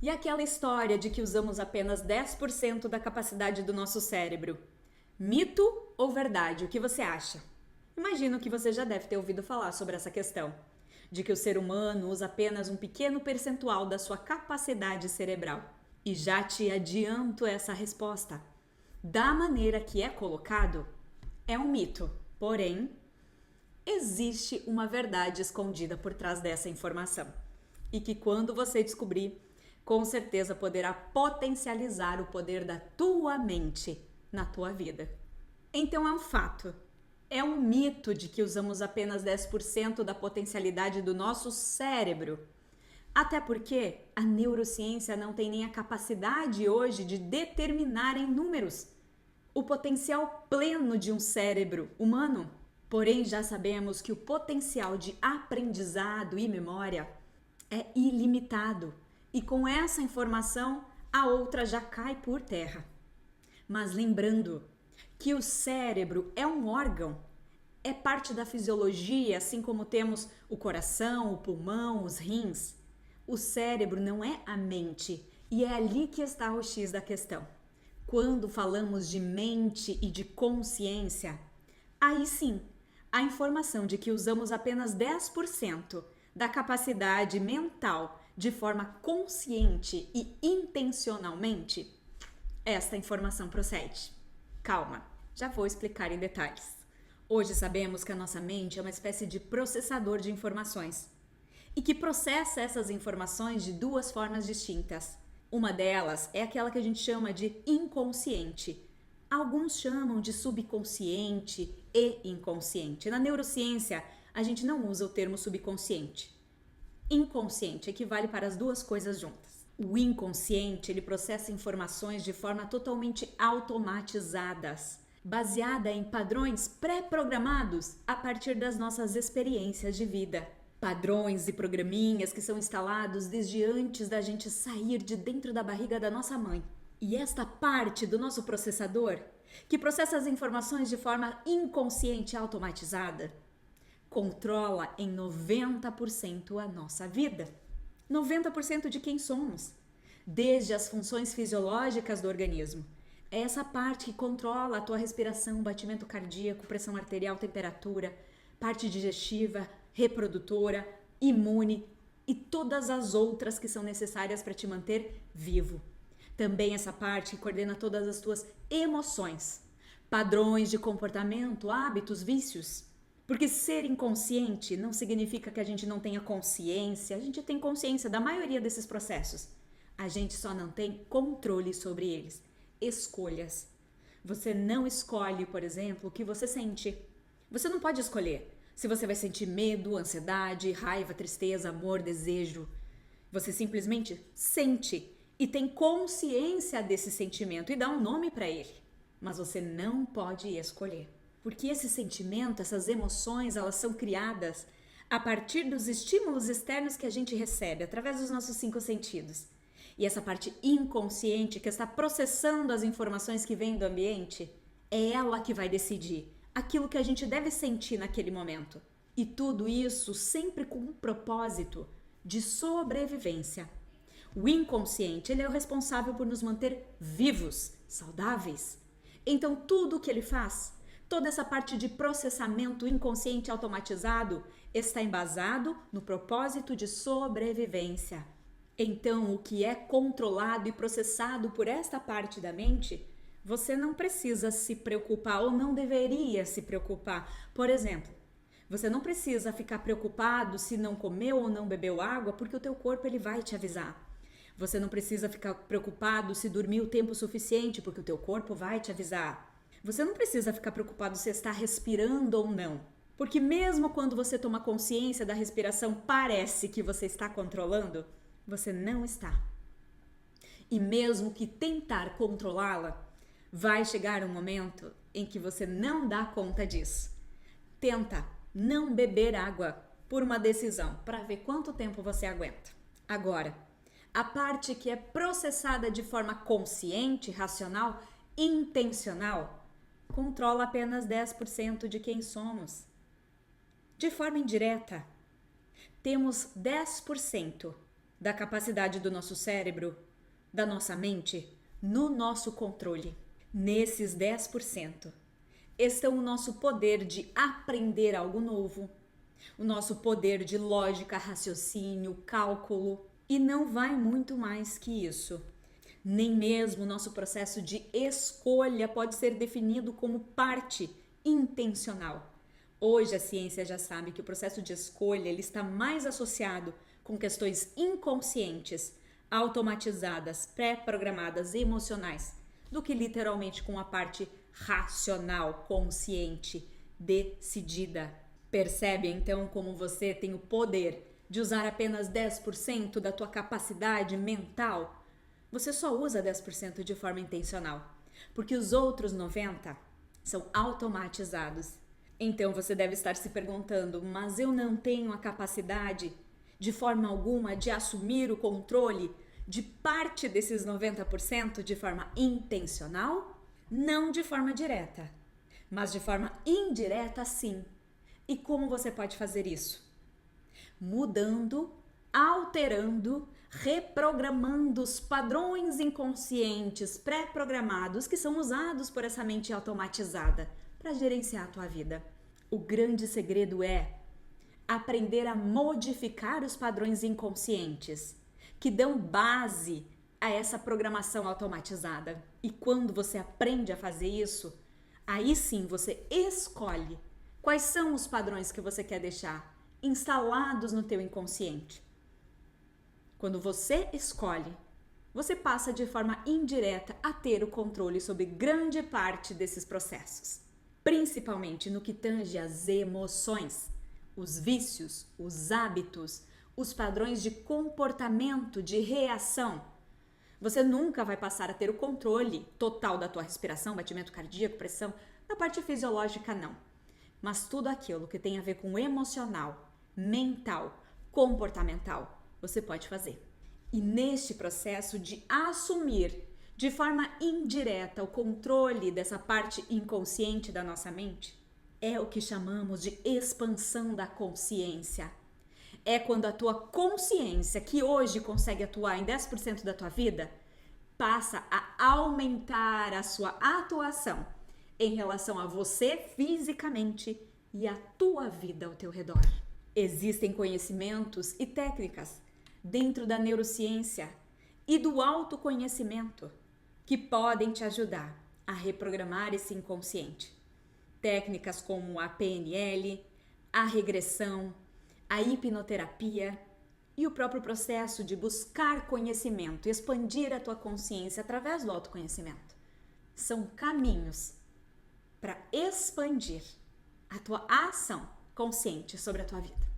E aquela história de que usamos apenas 10% da capacidade do nosso cérebro? Mito ou verdade? O que você acha? Imagino que você já deve ter ouvido falar sobre essa questão, de que o ser humano usa apenas um pequeno percentual da sua capacidade cerebral. E já te adianto essa resposta. Da maneira que é colocado, é um mito. Porém, existe uma verdade escondida por trás dessa informação. E que quando você descobrir, com certeza poderá potencializar o poder da tua mente na tua vida. Então é um fato. É um mito de que usamos apenas 10% da potencialidade do nosso cérebro. Até porque a neurociência não tem nem a capacidade hoje de determinar em números o potencial pleno de um cérebro humano. Porém, já sabemos que o potencial de aprendizado e memória é ilimitado. E com essa informação, a outra já cai por terra. Mas lembrando que o cérebro é um órgão, é parte da fisiologia, assim como temos o coração, o pulmão, os rins. O cérebro não é a mente, e é ali que está o X da questão. Quando falamos de mente e de consciência, aí sim, a informação de que usamos apenas 10% da capacidade mental de forma consciente e intencionalmente, esta informação procede. Calma, já vou explicar em detalhes. Hoje sabemos que a nossa mente é uma espécie de processador de informações e que processa essas informações de duas formas distintas. Uma delas é aquela que a gente chama de inconsciente. Alguns chamam de subconsciente e inconsciente. Na neurociência, a gente não usa o termo subconsciente. Inconsciente equivale para as duas coisas juntas. O inconsciente, ele processa informações de forma totalmente automatizadas, baseada em padrões pré-programados a partir das nossas experiências de vida. Padrões e programinhas que são instalados desde antes da gente sair de dentro da barriga da nossa mãe. E esta parte do nosso processador, que processa as informações de forma inconsciente e automatizada, controla em 90% a nossa vida. 90% de quem somos. Desde as funções fisiológicas do organismo. É essa parte que controla a tua respiração, batimento cardíaco, pressão arterial, temperatura, parte digestiva, reprodutora, imune e todas as outras que são necessárias para te manter vivo. Também essa parte que coordena todas as tuas emoções, padrões de comportamento, hábitos, vícios. Porque ser inconsciente não significa que a gente não tenha consciência, a gente tem consciência da maioria desses processos. A gente só não tem controle sobre eles. Escolhas. Você não escolhe, por exemplo, o que você sente. Você não pode escolher se você vai sentir medo, ansiedade, raiva, tristeza, amor, desejo. Você simplesmente sente e tem consciência desse sentimento e dá um nome para ele. Mas você não pode escolher. Porque esse sentimento, essas emoções, elas são criadas a partir dos estímulos externos que a gente recebe através dos nossos 5 sentidos. E essa parte inconsciente que está processando as informações que vêm do ambiente, é ela que vai decidir aquilo que a gente deve sentir naquele momento. E tudo isso sempre com um propósito de sobrevivência. O inconsciente, ele é o responsável por nos manter vivos, saudáveis. Então tudo o que ele faz, toda essa parte de processamento inconsciente automatizado está embasado no propósito de sobrevivência. Então, o que é controlado e processado por esta parte da mente, você não precisa se preocupar ou não deveria se preocupar. Por exemplo, você não precisa ficar preocupado se não comeu ou não bebeu água, porque o teu corpo ele vai te avisar. Você não precisa ficar preocupado se dormiu o tempo suficiente, porque o teu corpo vai te avisar. Você não precisa ficar preocupado se está respirando ou não, porque mesmo quando você toma consciência da respiração, parece que você está controlando, você não está. E mesmo que tentar controlá-la, vai chegar um momento em que você não dá conta disso. Tenta não beber água por uma decisão, para ver quanto tempo você aguenta. Agora, a parte que é processada de forma consciente, racional, intencional, controla apenas 10% de quem somos. De forma indireta, temos 10% da capacidade do nosso cérebro, da nossa mente, no nosso controle. Nesses 10% estão o nosso poder de aprender algo novo, o nosso poder de lógica, raciocínio, cálculo, e não vai muito mais que isso. Nem mesmo o nosso processo de escolha pode ser definido como parte intencional. Hoje a ciência já sabe que o processo de escolha ele está mais associado com questões inconscientes, automatizadas, pré-programadas, emocionais, do que literalmente com a parte racional, consciente, decidida. Percebe então como você tem o poder de usar apenas 10% da tua capacidade mental? Você só usa 10% de forma intencional, porque os outros 90% são automatizados. Então você deve estar se perguntando, mas eu não tenho a capacidade de forma alguma de assumir o controle de parte desses 90% de forma intencional? Não de forma direta, mas de forma indireta sim. E como você pode fazer isso? Mudando, alterando, reprogramando os padrões inconscientes pré-programados que são usados por essa mente automatizada para gerenciar a tua vida. O grande segredo é aprender a modificar os padrões inconscientes que dão base a essa programação automatizada. E quando você aprende a fazer isso, aí sim você escolhe quais são os padrões que você quer deixar instalados no teu inconsciente. Quando você escolhe, você passa de forma indireta a ter o controle sobre grande parte desses processos, principalmente no que tange às emoções, os vícios, os hábitos, os padrões de comportamento, de reação. Você nunca vai passar a ter o controle total da tua respiração, batimento cardíaco, pressão, na parte fisiológica não. Mas tudo aquilo que tem a ver com emocional, mental, comportamental, você pode fazer. E neste processo de assumir de forma indireta o controle dessa parte inconsciente da nossa mente, é o que chamamos de expansão da consciência. É quando a tua consciência, que hoje consegue atuar em 10% da tua vida, passa a aumentar a sua atuação em relação a você fisicamente e a tua vida ao teu redor. Existem conhecimentos e técnicas dentro da neurociência e do autoconhecimento que podem te ajudar a reprogramar esse inconsciente. Técnicas como a PNL, a regressão, a hipnoterapia e o próprio processo de buscar conhecimento, expandir a tua consciência através do autoconhecimento. São caminhos para expandir a tua ação consciente sobre a tua vida.